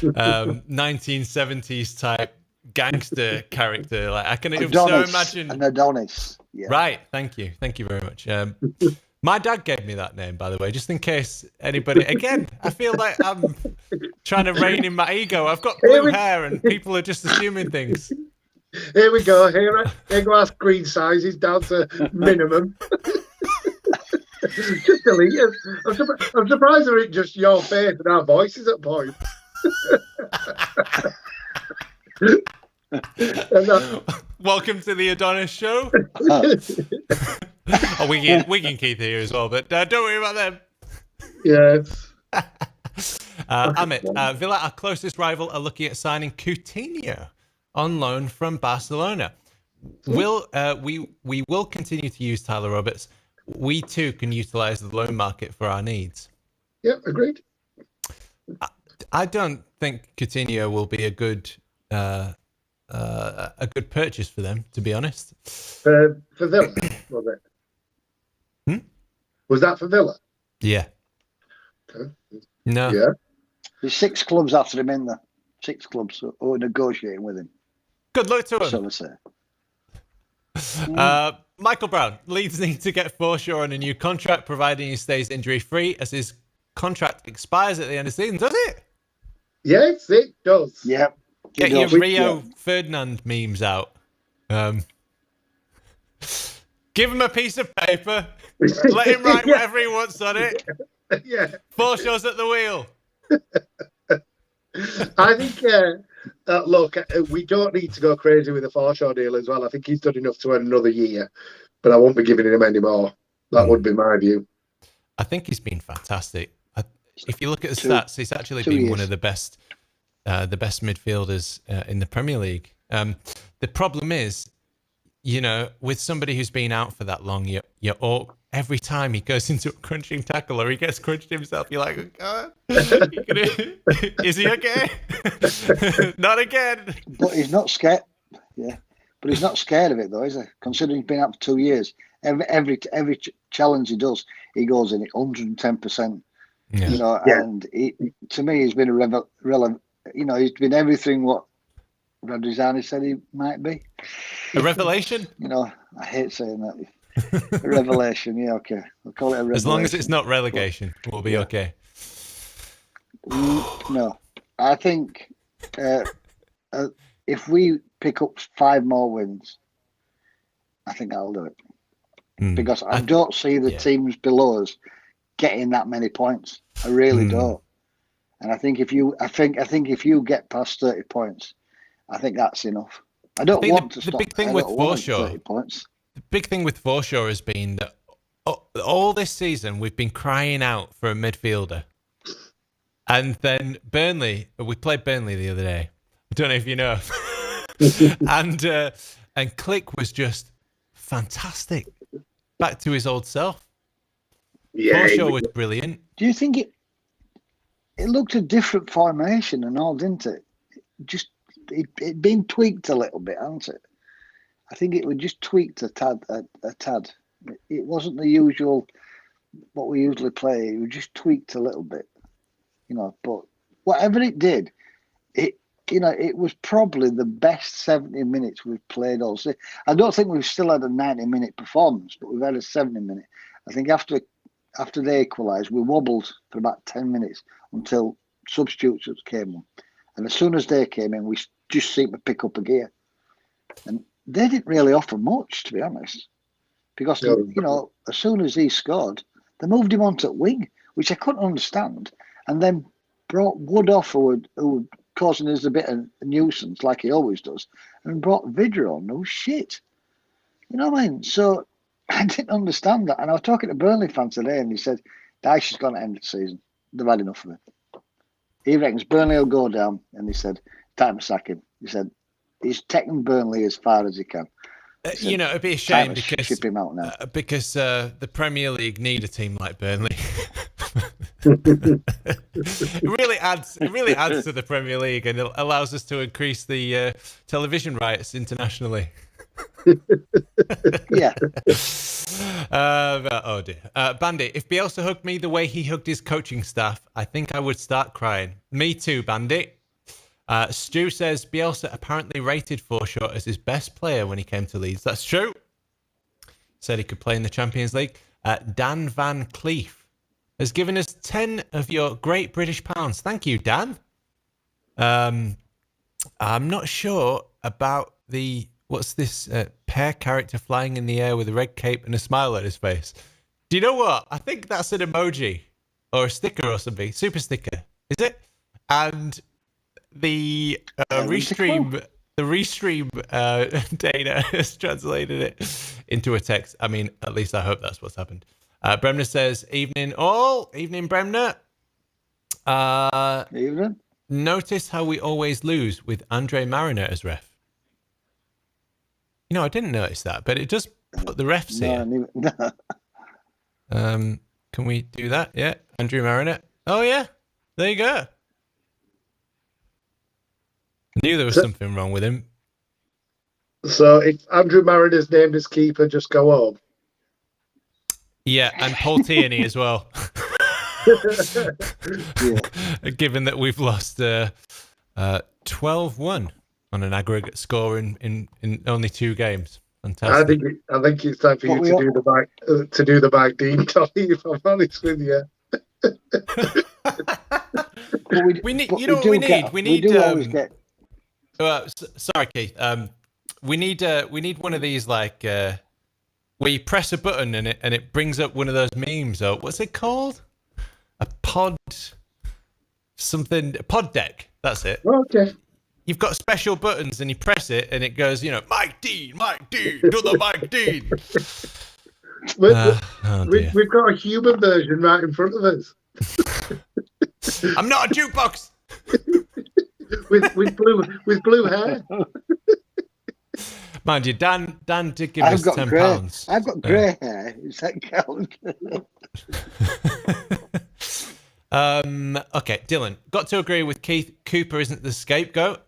1970s type gangster character. Like I can so imagine an Adonis. Yeah. Right. Thank you very much. My dad gave me that name, by the way, just in case anybody... Again, I feel like I'm trying to rein in my ego. I've got blue hair and people are just assuming things. Here we go. Here go our screen sizes down to minimum. Just delete it. I'm surprised that it's just your face and our voices at point. Welcome to the Adonis Show. Oh, Wigan Keith here as well, but don't worry about them. Yes. Amit, Villa, our closest rival, are looking at signing Coutinho on loan from Barcelona. We will continue to use Tyler Roberts. We too can utilise the loan market for our needs. Yeah, agreed. I don't think Coutinho will be a good purchase for them, to be honest. For Villa, was it? Was that for Villa? Yeah. Okay. No. Yeah. There's 6 clubs after him in there. 6 clubs who are negotiating with him. Good luck to him. So to say. Michael Brown, Leeds need to get Forshaw on a new contract, providing he stays injury-free, as his contract expires at the end of the season, does it? Yes, it does. Yeah. Get your Rio Ferdinand memes out. Give him a piece of paper. Let him write whatever he wants on it. Yeah. Forshaw's at the wheel. I think, look, we don't need to go crazy with the Forshaw deal as well. I think he's done enough to earn another year, but I won't be giving him any more. That would be my view. I think he's been fantastic. If you look at the stats, he's actually been one of the best midfielders in the Premier League. The problem is, with somebody who's been out for that long, you're all, every time he goes into a crunching tackle or he gets crunched himself, you're like, oh, God, is he okay? Not again. But he's not scared. Yeah, but he's not scared of it though, is he? Considering he's been out for 2 years, every challenge he does, he goes in it 110%. Yeah. And to me, he's been he's been everything what Radrizzani said he might be. A revelation? I hate saying that. A revelation, yeah, okay. I'll call it a revelation. As long as it's not relegation, we'll be okay. No, I think if we pick up 5 more wins, I think I'll do it. Because I don't see the teams below us getting that many points. I really don't. And I think if you get past 30 points, I think that's enough. I don't want to stop. The big thing with Forshaw, the big thing with Forshaw has been that all this season we've been crying out for a midfielder, and then we played Burnley the other day. I don't know if you know, and Click was just fantastic, back to his old self. Yeah, Forshaw was brilliant. Do you think it looked a different formation and all, didn't it? Just it been tweaked a little bit, hasn't it? I think it was just tweaked a tad. It wasn't the usual what we usually play. It was just tweaked a little bit, But whatever it did, it was probably the best 70 minutes we've played all season. I don't think we've still had a 90-minute performance, but we've had a 70-minute. I think after they equalised, we wobbled for about 10 minutes until substitutes came on. And as soon as they came in, we just seemed to pick up a gear. And they didn't really offer much, to be honest. Because, as soon as he scored, they moved him onto wing, which I couldn't understand. And then brought Wood off, who were causing us a bit of a nuisance, like he always does, and brought Vidra on. No shit. You know what I mean? So I didn't understand that. And I was talking to Burnley fans today, and he said, Dyche is going to end the season. They've had enough of it. He reckons Burnley will go down, and he said, time to sack him. He said, he's taking Burnley as far as he can. Said, it'd be a shame because ship him out now. Because the Premier League need a team like Burnley. It really adds to the Premier League, and it allows us to increase the television rights internationally. Yeah. Oh dear. Bandy, if Bielsa hugged me the way he hugged his coaching staff, I think I would start crying. Me too, Bandy. Stu says Bielsa apparently rated Forshaw as his best player when he came to Leeds. That's true. Said he could play in the Champions League. Dan Van Cleef has given us 10 of your great British pounds. Thank you, Dan. I'm not sure about what's this pear character flying in the air with a red cape and a smile on his face. Do you know what? I think that's an emoji or a sticker or something. Super sticker. Is it? And the restream restream data has translated it into a text. I mean, at least I hope that's what's happened. Bremner says, "Evening all, evening Bremner. Evening. Notice how we always lose with Andre Mariner as ref." I didn't notice that, but it does put the refs here. Can we do that? Yeah, Andrew Mariner. Oh yeah, there you go. I knew there was something wrong with him. So if Andrew Mariner's named as keeper, just go home. Yeah, and Paul Tierney as well. Yeah. Given that we've lost 12-1 on an aggregate score in only 2 games. Fantastic. I think it's time for you to do the back Dean, Tolly, if I'm honest with you. We need. You know what we need? We need. Always get. Sorry, Keith. We need one of these like where you press a button and it brings up one of those memes. Or what's it called? A pod deck. That's it. Okay. You've got special buttons and you press it and it goes, Mike Dean, do the Mike Dean. We've got a human version right in front of us. I'm not a jukebox. with blue hair. Mind you, Dan did give us £10. I've got grey hair. Is that count? Okay, Dylan, got to agree with Keith. Cooper isn't the scapegoat.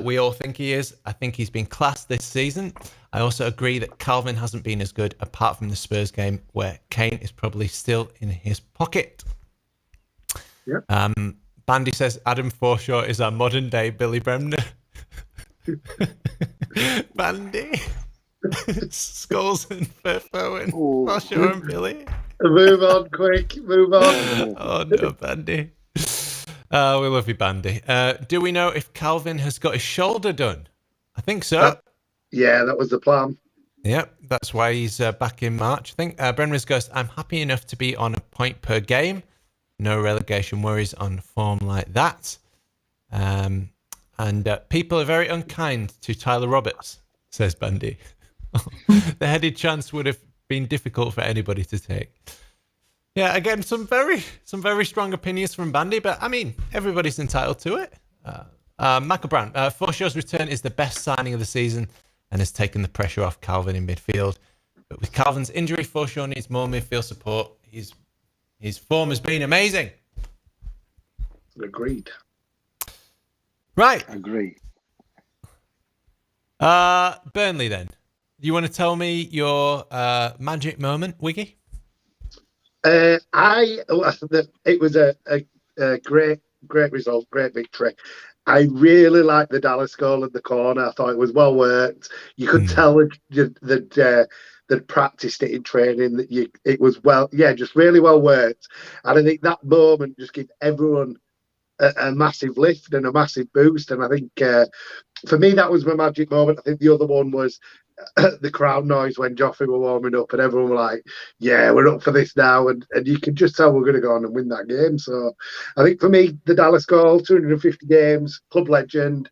We all think he is. I think he's been class this season. I also agree that Calvin hasn't been as good apart from the Spurs game where Kane is probably still in his pocket. Yep. Bandy says Adam Forshaw is our modern day Billy Bremner. Bandy. Skulls and Furfo and Forshaw and Billy. Move on, quick. Move on. Oh, no, Bandy. We love you, Bandy. Do we know if Calvin has got his shoulder done? I think so. Yeah, that was the plan. Yep, that's why he's back in March. I think Brenner's goes, I'm happy enough to be on a point per game. No relegation worries on form like that. And people are very unkind to Tyler Roberts, says Bandy. The headed chance would have been difficult for anybody to take. Yeah, again, some very strong opinions from Bandy, but I mean, everybody's entitled to it. Michael Brown, Forshaw's return is the best signing of the season and has taken the pressure off Calvin in midfield. But with Calvin's injury, Forshaw needs more midfield support. His form has been amazing. Agreed. Right. Agree. Burnley then. You want to tell me your magic moment, Wiggy? It was a great result, great victory. I really liked the Dallas goal in the corner. I thought it was well worked. You could tell that they'd practiced it in training. It was just really well worked. And I think that moment just gave everyone a massive lift and a massive boost. And I think for me, that was my magic moment. I think the other one was the crowd noise when Joffrey were warming up and everyone were like, yeah, we're up for this now. And you can just tell we're going to go on and win that game. So I think for me, the Dallas goal, 250 games, club legend,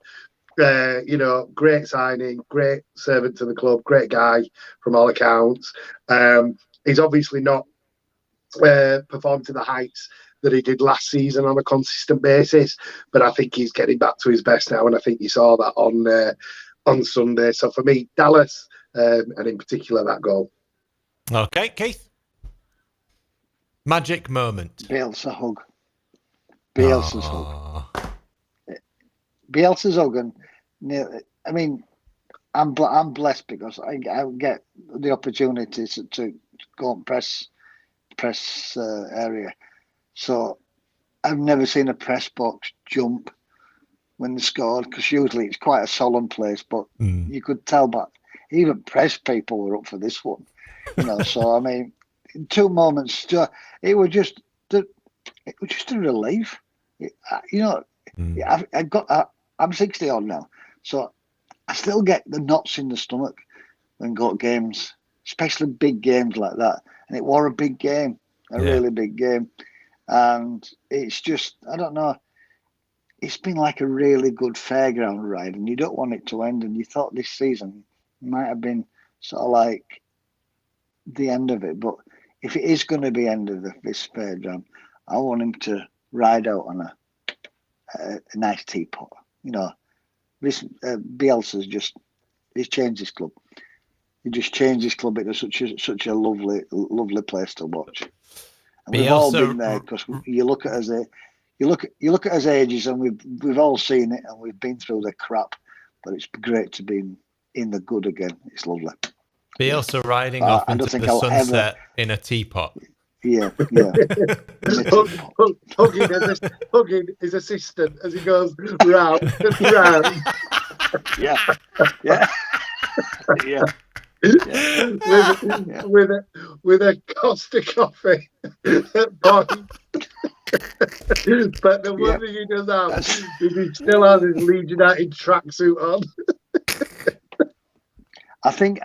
great signing, great servant to the club, great guy from all accounts. He's obviously not performed to the heights that he did last season on a consistent basis, but I think he's getting back to his best now, and I think you saw that on Sunday. So for me, Dallas, and in particular that goal. Okay, Keith. Magic moment. Bielsa hug. Bielsa's hug. Bielsa's hug, and I mean, I'm blessed because I get the opportunity to go and press area. So I've never seen a press box jump when they scored, because usually it's quite a solemn place, but you could tell that even press people were up for this one. So I mean, in 2 moments, it was just a relief. I'm 60 odd now, so I still get the knots in the stomach when got games, especially big games like that. And it was a big game, really big game. And it's just, I don't know. it's been like a really good fairground ride, and you don't want it to end. And you thought this season might have been sort of like the end of it, but if it is going to be end of this fairground, I want him to ride out on a nice teapot. You know, this Bielsa's he's changed his club. He just changed his club into such a lovely place to watch. And we've all been there because you look at us. You look at us ages, and we've all seen it, and we've been through the crap. But it's great to be in the good again. It's lovely. Bielsa riding off into the sunset in a teapot. Yeah. hugging his assistant as he goes round and round. Yeah. With a Costa coffee. But the one thing he does have is he still has his Leeds United tracksuit on. I think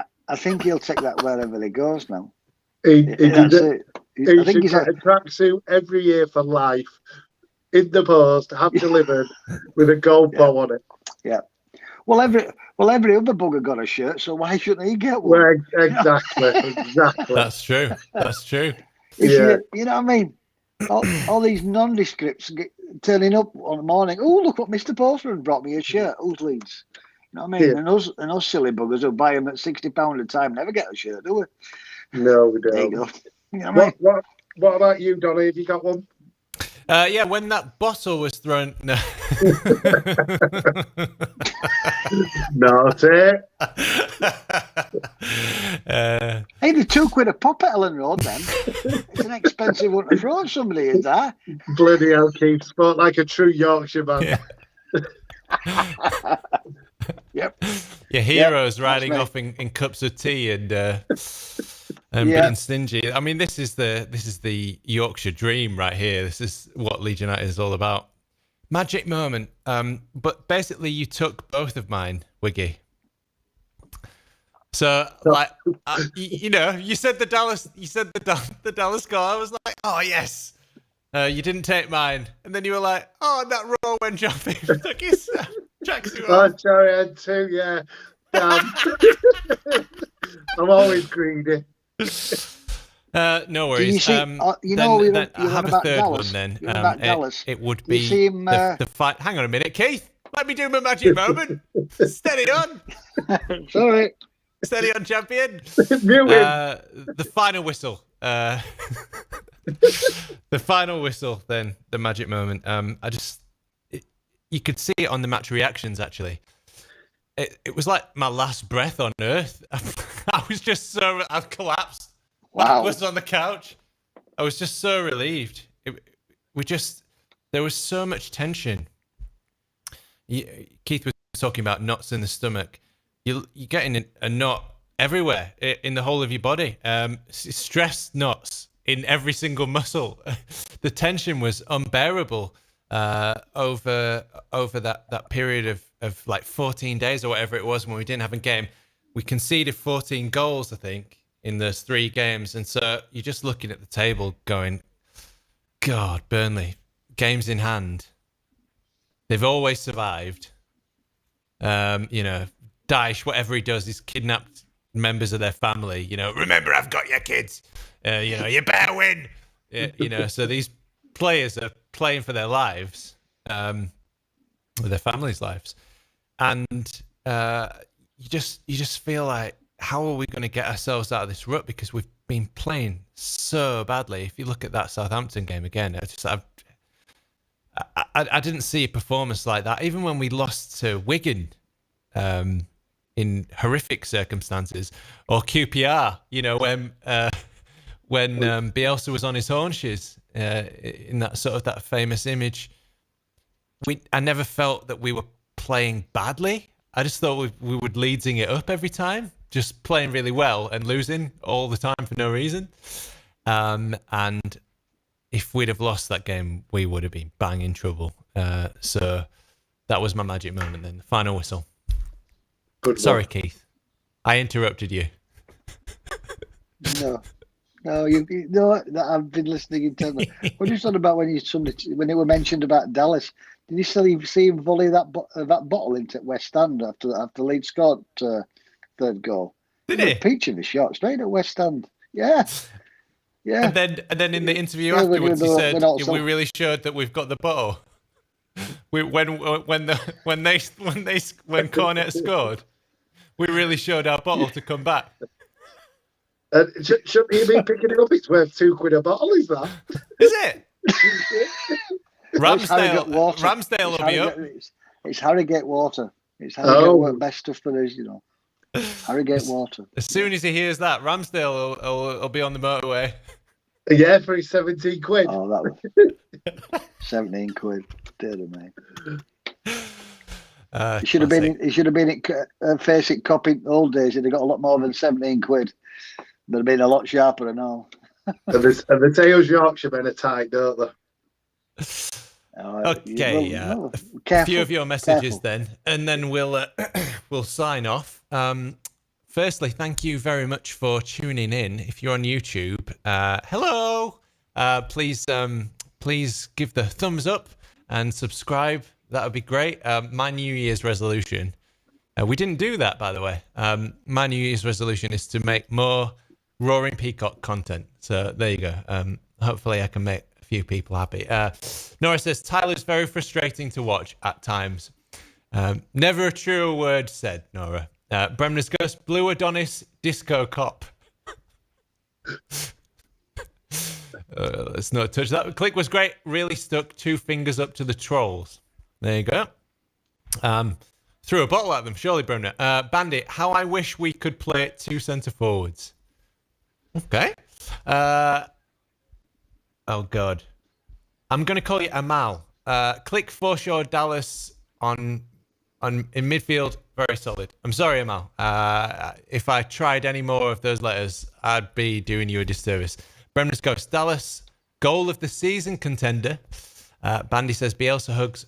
he'll take that wherever he goes now. He should get a tracksuit every year for life, in the post, hand delivered, with a gold bow on it. Yeah. Well, every other bugger got a shirt, so why shouldn't he get one? Well, exactly. That's true. You know what I mean? All these nondescripts turning up on the morning. Oh, look what Mr. Postman brought me a shirt. Who's Leeds? You know what I mean? Yeah. And those silly buggers who buy them at £60 a time never get a shirt, do we? No, we don't. There you go. You know what about you, Donny? Have you got one? Yeah, when that bottle was thrown. No. Not it. Hey, the £2 a pop at Ellen Road, then. It's an expensive one to throw somebody, is that? Bloody hell, Keith. Spoke like a true Yorkshire man. Yeah. Yep. Your heroes riding off in cups of tea and being stingy. I mean, this is the Yorkshire dream right here. This is what Leeds United is all about. Magic moment. But basically, you took both of mine, Wiggy. So, like, you said the Dallas goal. I was like, oh yes. You didn't take mine, and then you were like, oh, that row when Joffy took his tracksuit off. Oh, sorry, I had two. Yeah. I'm always greedy. No worries. I have a third one then. It would be the fight. Hang on a minute, Keith. Let me do my magic moment. Steady on. Sorry. Steady on, champion. The final whistle. The final whistle, then the magic moment. You could see it on the match reactions. Actually, it was like my last breath on earth. I was just I've collapsed. Wow. I was on the couch. I was just so relieved. There was so much tension. Keith was talking about knots in the stomach. You're getting a knot everywhere in the whole of your body. Stress knots in every single muscle. The tension was unbearable over that period of like 14 days or whatever it was when we didn't have a game. We conceded 14 goals, I think, in those 3 games. And so you're just looking at the table going, God, Burnley, games in hand. They've always survived. Daesh, whatever he does, he's kidnapped members of their family. Remember, I've got your kids. You better win. So these players are playing for their lives, their families' lives, and you just feel like, how are we going to get ourselves out of this rut? Because we've been playing so badly. If you look at that Southampton game again, I didn't see a performance like that. Even when we lost to Wigan, in horrific circumstances, or QPR, when Bielsa was on his haunches, in that famous image, I never felt that we were playing badly. I just thought we were leadsing it up every time, just playing really well and losing all the time for no reason. And if we'd have lost that game, we would have been bang in trouble. So that was my magic moment then, the final whistle. Good Sorry, one. Keith. I interrupted you. No. No, you know that I've been listening intently. What are you talking about when when it were mentioned about Dallas? Did you see him volley that bottle into West End after Leeds scored third goal? Did It was he? a peach of a shot straight at West End. Yeah, yeah. And then in the interview Yeah, afterwards, he when said, also, "We really showed that we've got the bottle." When Cornet scored, we really showed our bottle to come back. Shouldn't he be picking it up? It's worth £2 a bottle, is that? Is it? it's Harrogate water. Ramsdale will be up. It's Harrogate water. It's Harrogate best stuff there is, Harrogate water. As soon as he hears that, Ramsdale will be on the motorway. Yeah, for his £17. Oh, that was 17 quid. Dear me. He should have been at Face It Cop in old days. He'd have got a lot more than 17 quid. They'd have been a lot sharper and all. And the Tails Yorkshiremen are tight, don't they? Okay, a few of your messages then, and then we'll sign off. Firstly, thank you very much for tuning in. If you're on YouTube, hello. Please give the thumbs up and subscribe. That would be great. My New Year's resolution. We didn't do that, by the way. My New Year's resolution is to make more Roaring Peacock content. So there you go. Hopefully I can make a few people happy. Nora says, Tyler's very frustrating to watch at times. Never a truer word said, Nora. Bremner's Ghost, Blue Adonis, Disco Cop. Let's not touch that. Click was great. Really stuck. 2 fingers up to the trolls. There you go. Threw a bottle at them, surely, Bremner. Bandit, how I wish we could play 2 centre forwards. Okay. Oh, God. I'm going to call you Amal. Click Forshaw Dallas in midfield. Very solid. I'm sorry, Amal. If I tried any more of those letters, I'd be doing you a disservice. Bremner's Ghost. Dallas, goal of the season contender. Bandy says Bielsa's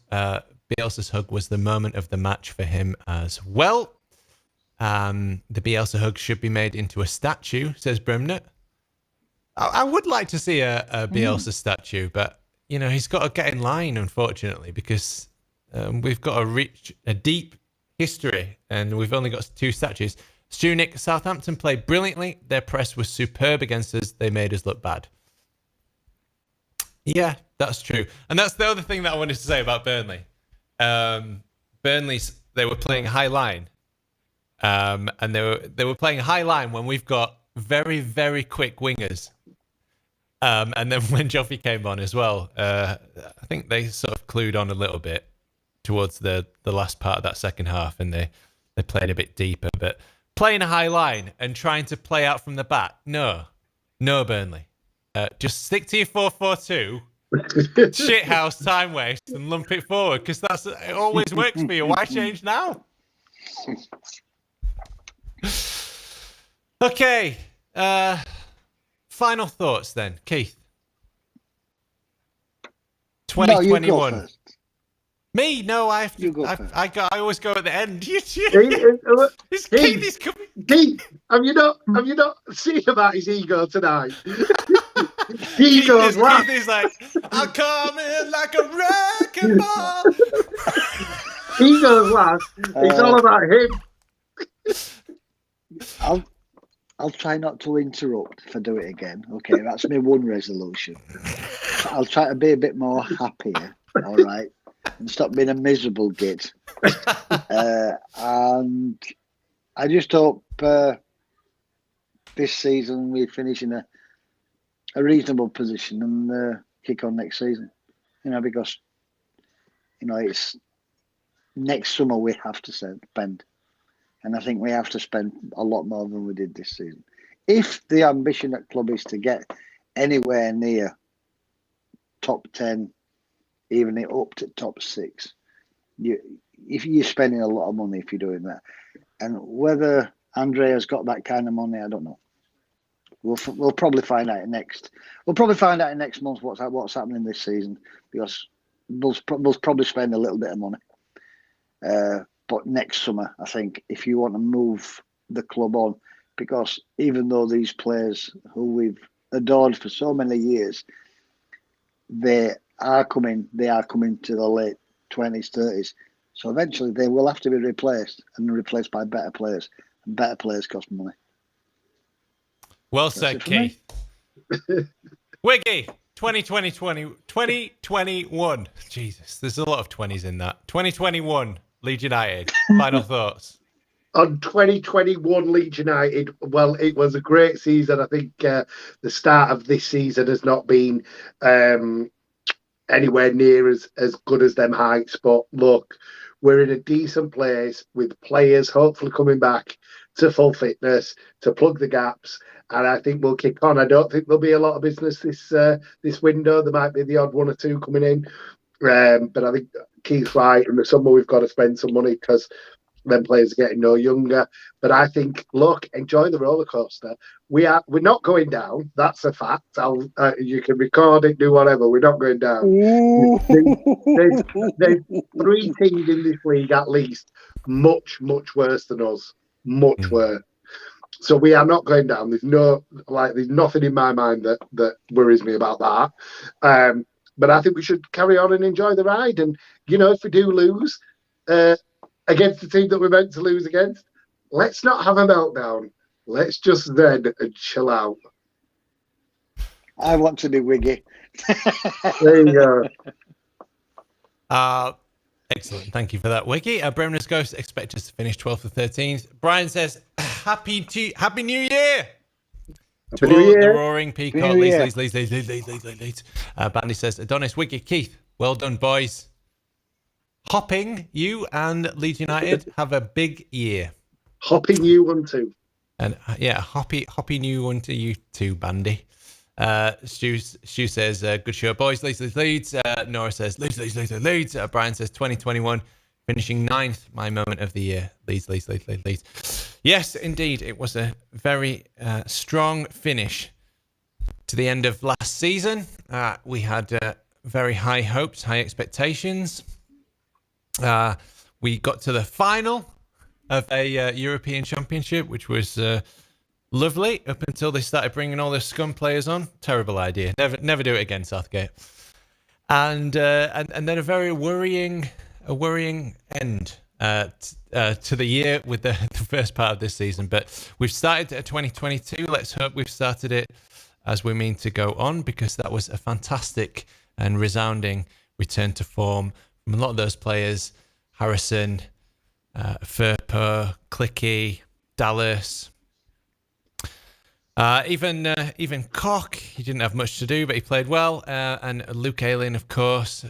hug was the moment of the match for him as well. The Bielsa hug should be made into a statue, says Bremner. I would like to see a Bielsa statue, but he's got to get in line, unfortunately, because we've got a deep history, and we've only got 2 statues. Stuart, Southampton played brilliantly. Their press was superb against us. They made us look bad. Yeah, that's true. And that's the other thing that I wanted to say about Burnley. Burnley, they were playing high line. And they were playing high line when we've got very, very quick wingers. And then when Joffrey came on as well, I think they sort of clued on a little bit towards the last part of that second half, and they played a bit deeper. But playing a high line and trying to play out from the back, no, Burnley. Just stick to your 4-4-2, shithouse, time waste, and lump it forward, because it always works for you. Why change now? Okay. Final thoughts then, Keith. 2021. No, you go first. Me? No, I have to. You go first. I always go at the end. Keith, have you not seen about his ego tonight? Keith is like, I'm coming like a wrecking ball. He goes last. It's all about him. I'll try not to interrupt if I do it again. Okay, that's my one resolution. I'll try to be a bit more happier, all right, and stop being a miserable git. And I just hope this season we finish in a reasonable position and kick on next season. Because it's next summer we have to spend. And I think we have to spend a lot more than we did this season. If the ambition at club is to get anywhere near top 10, even up to top 6, if you're spending a lot of money if you're doing that. And whether Andrea's got that kind of money, I don't know. We'll probably find out next. We'll probably find out in next month what's happening this season, because we'll probably spend a little bit of money. But next summer, I think, if you want to move the club on, because even though these players who we've adored for so many years, they are coming to the late 20s, 30s. So eventually they will have to be replaced by better players. And better players cost money. Well That's said, it for me. Keith. Wiggy, 2021. Jesus, there's a lot of 20s in that. 2021, Leeds United. Final thoughts. On 2021 Leeds United, well, it was a great season. I think the start of this season has not been anywhere near as good as them heights. But look, we're in a decent place with players hopefully coming back to full fitness to plug the gaps. And I think we'll kick on. I don't think there'll be a lot of business this window. There might be the odd one or two coming in. But I think Keith's right. In the summer, we've got to spend some money because then players are getting no younger. But I think, look, enjoy the roller coaster. We're not going down. That's a fact. You can record it, do whatever. We're not going down. There's 3 teams in this league at least much worse than us. Much worse. So we are not going down. There's nothing in my mind that worries me about that. But I think we should carry on and enjoy the ride. And if we do lose against the team that we're meant to lose against, let's not have a meltdown. Let's just zen and chill out. I want to be Wiggy. There you go. Excellent. Thank you for that, Wiggy. Bremner's Ghost expect us to finish 12th or 13th. Brian says, Happy New Year! Happy New The Year. Roaring Peacock. Leeds. Bandy says, Adonis, Wiggy, Keith, well done, boys. Hopping, you and Leeds United have a big year. Hopping you one too. And hoppy new one to you too, Bandy. Stu says, good show, boys. Leeds. Nora says, Leeds. Brian says, 2021, finishing 9th, my moment of the year. Leeds. Yes, indeed. It was a very strong finish to the end of last season. We had very high hopes, high expectations. We got to the final of a European Championship, which was lovely up until they started bringing all the scum players on. Terrible idea. Never do it again, Southgate. And then a very worrying end to the year with the first part of this season. But we've started 2022. Let's hope we've started it as we mean to go on, because that was a fantastic and resounding return to form from a lot of those players. Harrison, Firpo, Clicky, Dallas. Even Koch, he didn't have much to do, but he played well. And Luke Ayling, of course.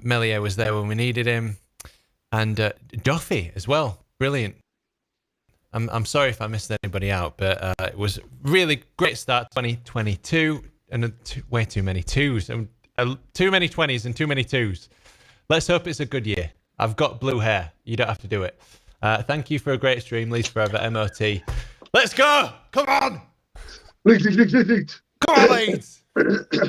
Melier was there when we needed him. And Duffy as well. Brilliant. I'm sorry if I missed anybody out, but it was really great start 2022. And way too many twos. Too many 20s and too many twos. Let's hope it's a good year. I've got blue hair. You don't have to do it. Thank you for a great stream. Leeds Forever, MOT. Let's go! Come on! Leeds. Come on, Leeds!